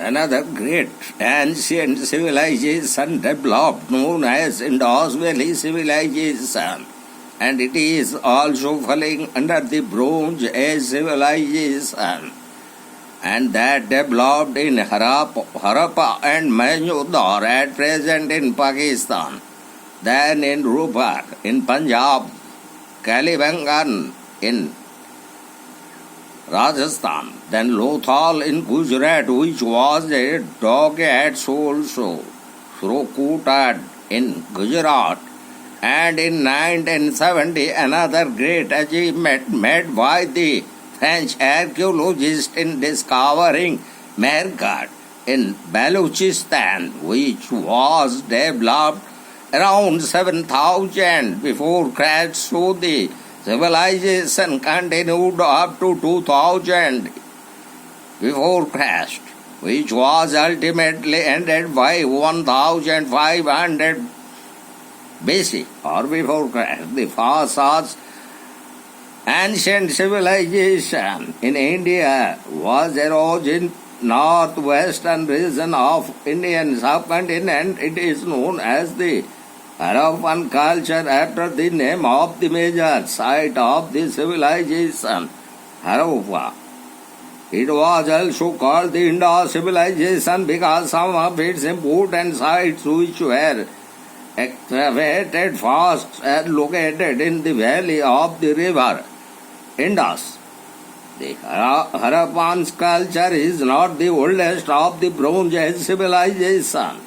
Another great ancient civilization developed known as Indus Valley Civilization, and it is also falling under the Bronze Age civilization, and that developed in Harappa and Mohenjo-daro at present in Pakistan, then in Rupar in Punjab, Kalibangan in Rajasthan, then Lothal in Gujarat, which was a dog-eared soul show, Srokutad in Gujarat, and in 1970 another great achievement made by the French archaeologists in discovering Mehrgarh in Balochistan, which was developed around 7000 before Christ. So the civilization continued up to 2000 before Christ, which was ultimately ended by 1500 BC or before Christ. The first such ancient civilization in India was arose in northwestern region of Indian subcontinent. It is known as the Harappan culture after the name of the major site of the civilization, Harappa. It was also called the Indus civilization because some of its important sites which were excavated first are located in the valley of the river Indus. The Harappan culture is not the oldest of the Bronze Age civilization.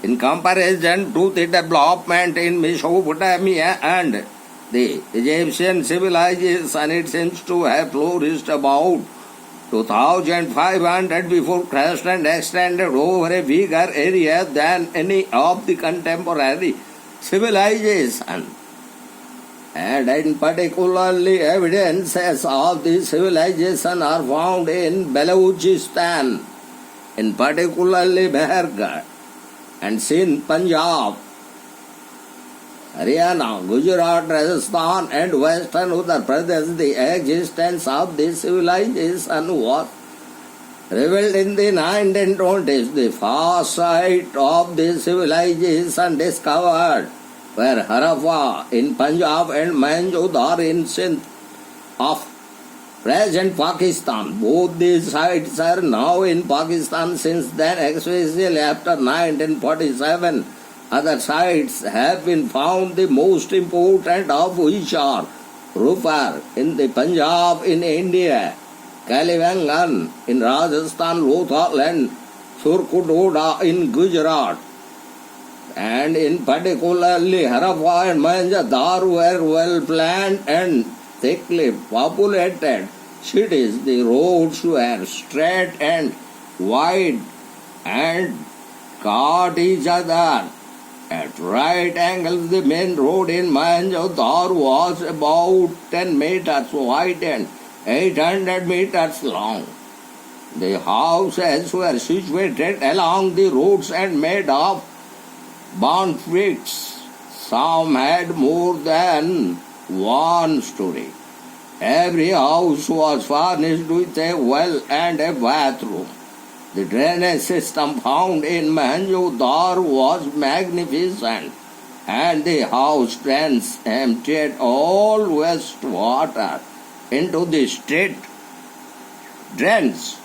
In comparison to the development in Mesopotamia and the Egyptian civilization, it seems to have flourished about 2500 before Christ and extended over a bigger area than any of the contemporary civilization. And in particularly evidences of this civilization are found in Balochistan, in particularly Mehrgarh, and Sindh, Punjab, Haryana, Gujarat, Rajasthan, and Western Uttar Pradesh. The existence of this civilization was revealed in the 1920s. The first site of this civilization discovered were Harappa in Punjab and Mohenjo-daro in Sindh of present Pakistan. Both these sites are now in Pakistan since then, especially after 1947. Other sites have been found, the most important of which are Rupar in the Punjab in India, Kalibangan in Rajasthan, Lothal and Surkutoda in Gujarat, and in particularly Harappa and Mohenjo-daro were well planned and thickly populated cities. The roads were straight and wide and caught each other at right angles. The main road in Mohenjo-daro was about 10 meters wide and 800 meters long. The houses were situated along the roads and made of burnt bricks. Some had more than one story. Every house was furnished with a well and a bathroom. The drainage system found in Mohenjo-daro was magnificent, and the house drains emptied all waste water into the street drains.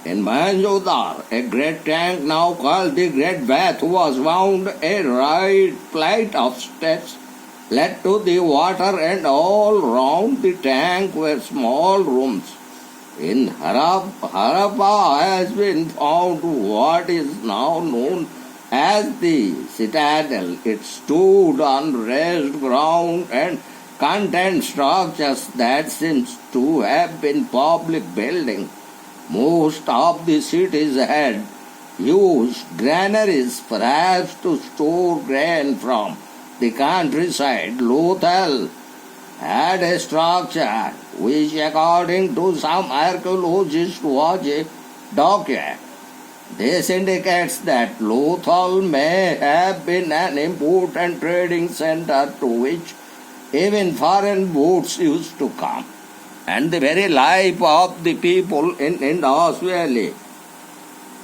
In Mohenjo-daro, a great tank now called the Great Bath was found. A right flight of steps led to the water, and all round the tank were small rooms. In Harappa has been found what is now known as the citadel. It stood on raised ground and contained structures that seems to have been public buildings. Most of the cities had used granaries, perhaps to store grain from the countryside. Lothal had a structure which, according to some archaeologists, was a dockyard. This indicates that Lothal may have been an important trading center to which even foreign boats used to come. And the very life of the people in Indus Valley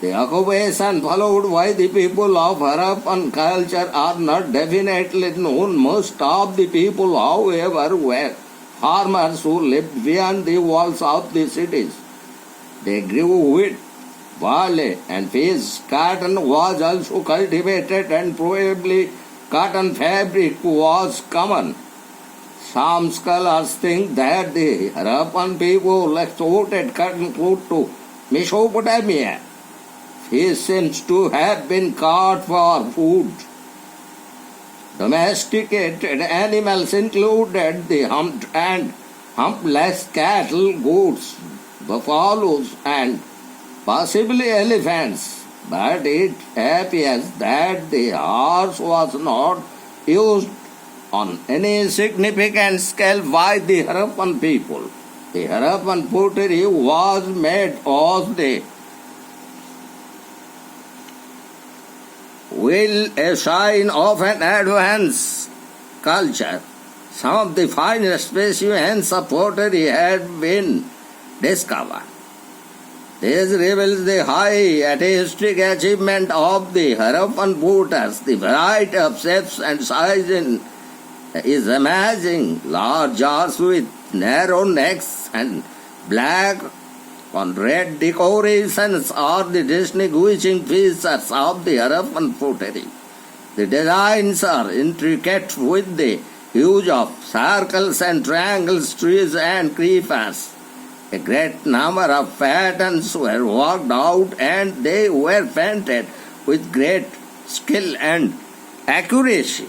The occupation followed by the people of Harappan culture are not definitely known. Most of the people, however, were farmers who lived beyond the walls of the cities. They grew wheat, barley, and fish. Cotton was also cultivated, and probably cotton fabric was common. Some scholars think that the Harappan people exported cotton cloth to Mesopotamia. Fish seems to have been caught for food. Domesticated animals included the humped and humpless cattle, goats, buffaloes, and possibly elephants. But it appears that the horse was not used on any significant scale by the Harappan people. The Harappan pottery was made of the will a sign of an advanced culture. Some of the finest specimens of pottery had been discovered. This reveals the high artistic achievement of the Harappan potters. The variety of shapes and sizes is amazing. Large jars with narrow necks and black on red decorations are the distinguishing features of the Harappan pottery. The designs are intricate with the use of circles and triangles, trees and creepers. A great number of patterns were worked out and they were painted with great skill and accuracy.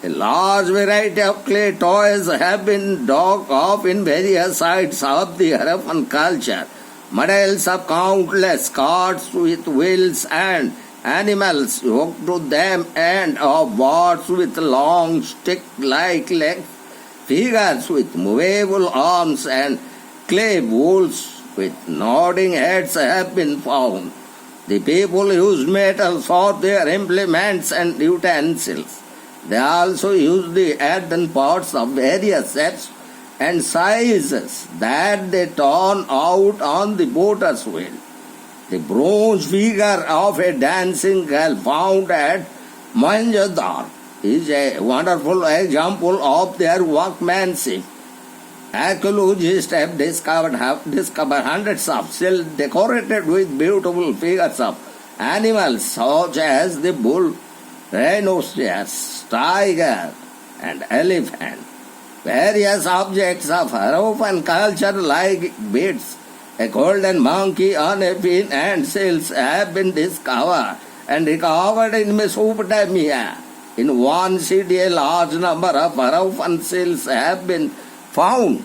A large variety of clay toys have been dug up in various sites of the Harappan culture. Models of countless carts with wheels and animals hooked to them and of birds with long stick-like legs, figures with movable arms and clay bowls with nodding heads have been found. The people used metal for their implements and utensils. They also used the earthen pots of various shapes and sizes that they turn out on the potter's wheel. The bronze figure of a dancing girl found at Mohenjo-daro is a wonderful example of their workmanship. Archaeologists have discovered hundreds of shells decorated with beautiful figures of animals such as the bull, rhinoceros, tiger, and elephant. Various objects of Harappan culture like beads, a golden monkey on a pin and seals have been discovered and recovered in Mesopotamia. In one city, a large number of Harappan seals have been found.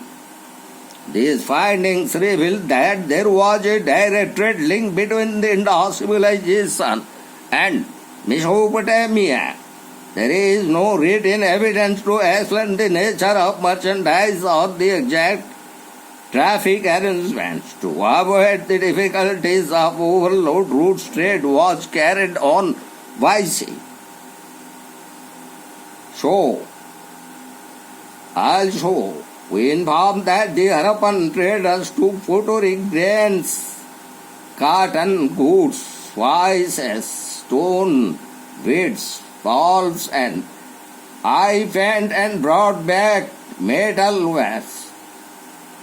These findings reveal that there was a direct trade link between the Indus civilization and Mesopotamia. There is no written evidence to explain the nature of merchandise or the exact traffic arrangements. To avoid the difficulties of overload routes, trade was carried on by sea. So, also, we inform that the Harappan traders took pottery, grains, cotton, goods, spices, stone, beads, balls, and eye paint and brought back metal wares.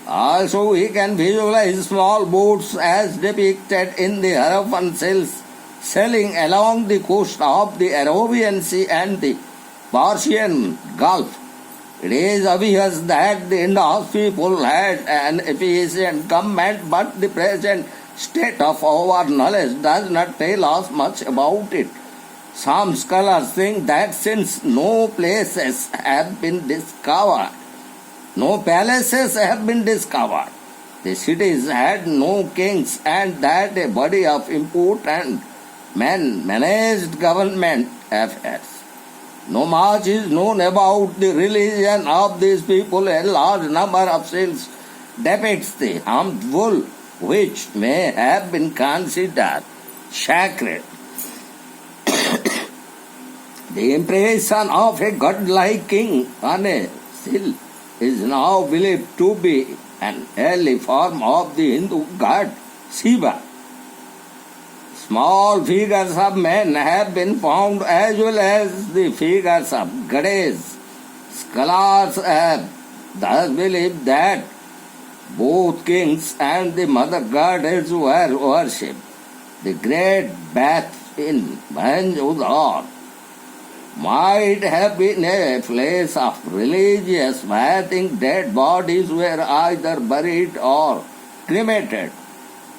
Also, we can visualize small boats as depicted in the Harappan cells sailing along the coast of the Arabian Sea and the Persian Gulf. It is obvious that the Indus people had an efficient government, but the present state of our knowledge does not tell us much about it. Some scholars think that since no palaces have been discovered, the cities had no kings, and that a body of important men managed government affairs. No much is known about the religion of these people. A large number of seals depicts the humped bull, which may have been considered sacred. The impression of a godlike king on a seal is now believed to be an early form of the Hindu god Shiva. Small figures of men have been found as well as the figures of goddesses. Scholars have thus believed that both kings and the mother goddess were worshipped. The great bath in Mohenjo-daro might have been a place of religious bathing. Dead bodies were either buried or cremated.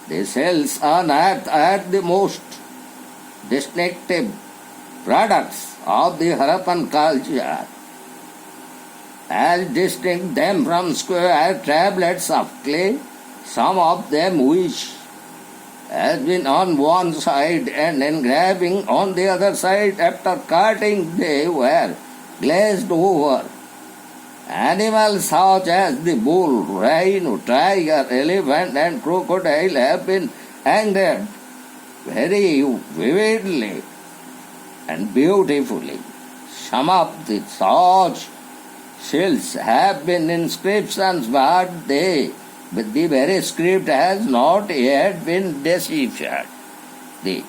The cells unearthed are the most distinctive products of the Harappan culture. As distinct them from square tablets of clay, some of them which has been on one side and engraving on the other side. After cutting, they were glazed over. Animals such as the bull, rhino, tiger, elephant and crocodile have been engraved very vividly and beautifully. Some of the such seals have been inscriptions, but the very script has not yet been deciphered. The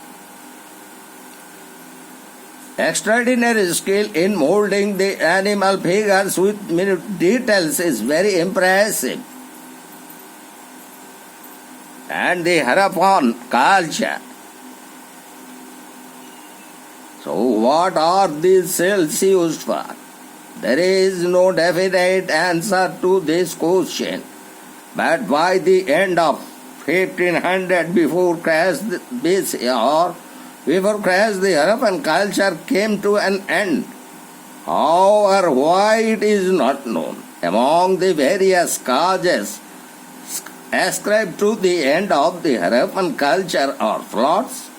extraordinary skill in molding the animal figures with minute details is very impressive. And the Harappan culture. So what are these cells used for? There is no definite answer to this question. But by the end of 1500 before Christ BC or before Christ, the Harappan culture came to an end. However, why it is not known. Among the various causes ascribed to the end of the Harappan culture are floods,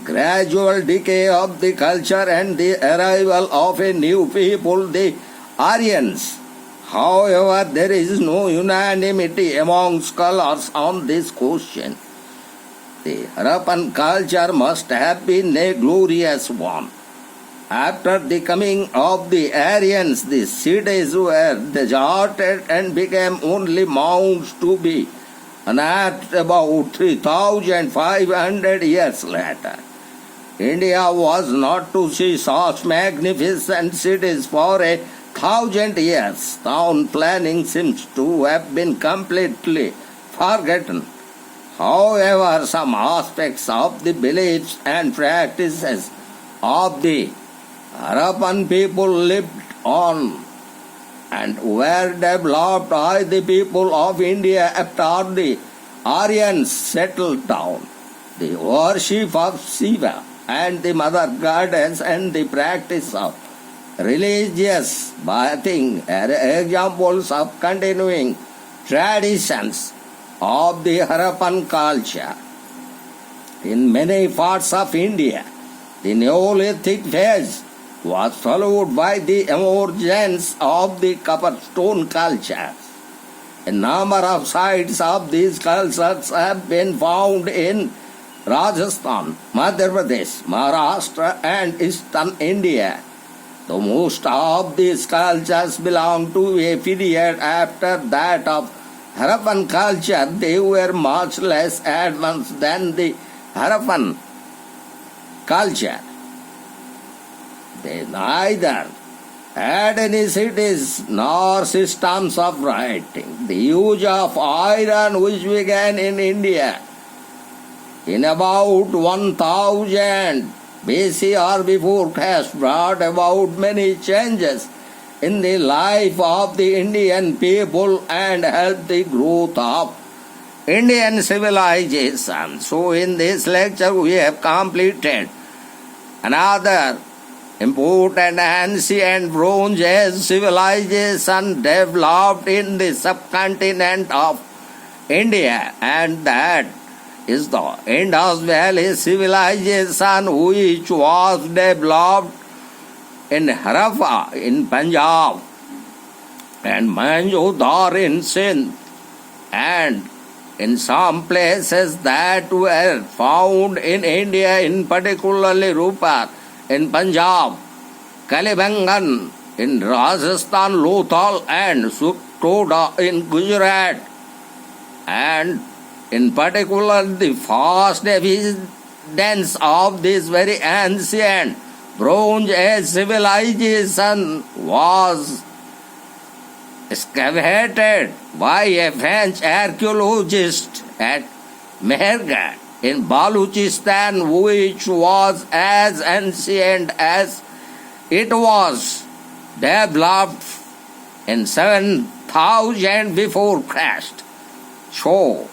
gradual decay of the culture and the arrival of a new people, the Aryans. However, there is no unanimity among scholars on this question. The Harappan culture must have been a glorious one. After the coming of the Aryans, the cities were deserted and became only mounds to be unearthed about 3,500 years later. India was not to see such magnificent cities for 1,000 years. Town planning seems to have been completely forgotten. However, some aspects of the beliefs and practices of the Harappan people lived on and were developed by the people of India after the Aryans settled down. The worship of Shiva and the mother goddess and the practice of religious bathing are examples of continuing traditions of the Harappan culture. In many parts of India, the Neolithic phase was followed by the emergence of the copper stone culture. A number of sites of these cultures have been found in Rajasthan, Madhya Pradesh, Maharashtra and eastern India. Though most of these cultures belong to a period after that of Harappan culture, they were much less advanced than the Harappan culture. They neither had any cities nor systems of writing. The use of iron, which began in India in about 1000 BC or before Christ, brought about many changes in the life of the Indian people and helped the growth of Indian civilization. So in this lecture we have completed another important ancient Bronze Age civilization developed in the subcontinent of India, and that is the Indus Valley civilization, which was developed in Harappa in Punjab and Mohenjo-daro in Sindh, and in some places that were found in India, in particularly Rupar in Punjab, Kalibangan in Rajasthan, Lothal and Suktoda in Gujarat, and in particular the first evidence of this very ancient Bronze Age civilization was excavated by a French archaeologist at Mehergarh in Baluchistan, which was as ancient as it was developed in 7000 before Christ. So,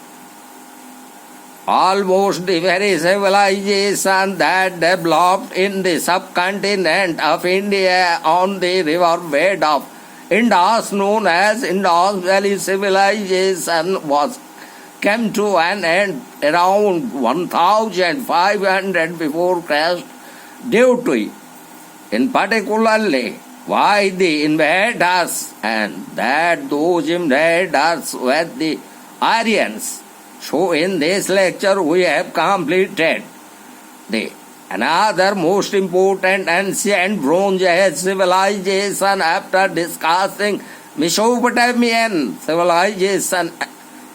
almost the very civilization that developed in the subcontinent of India on the riverbed of Indus, known as Indus Valley Civilization, came to an end around 1500 before Christ due to, in particularly, why the invaders, and that those invaders were the Aryans. So in this lecture we have completed the another most important ancient Bronze Age civilization after discussing Mesopotamian civilization,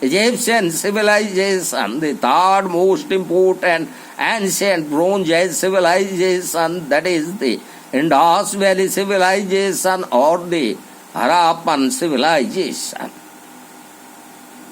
Egyptian civilization. The third most important ancient Bronze Age civilization, that is the Indus Valley civilization or the Harappan civilization.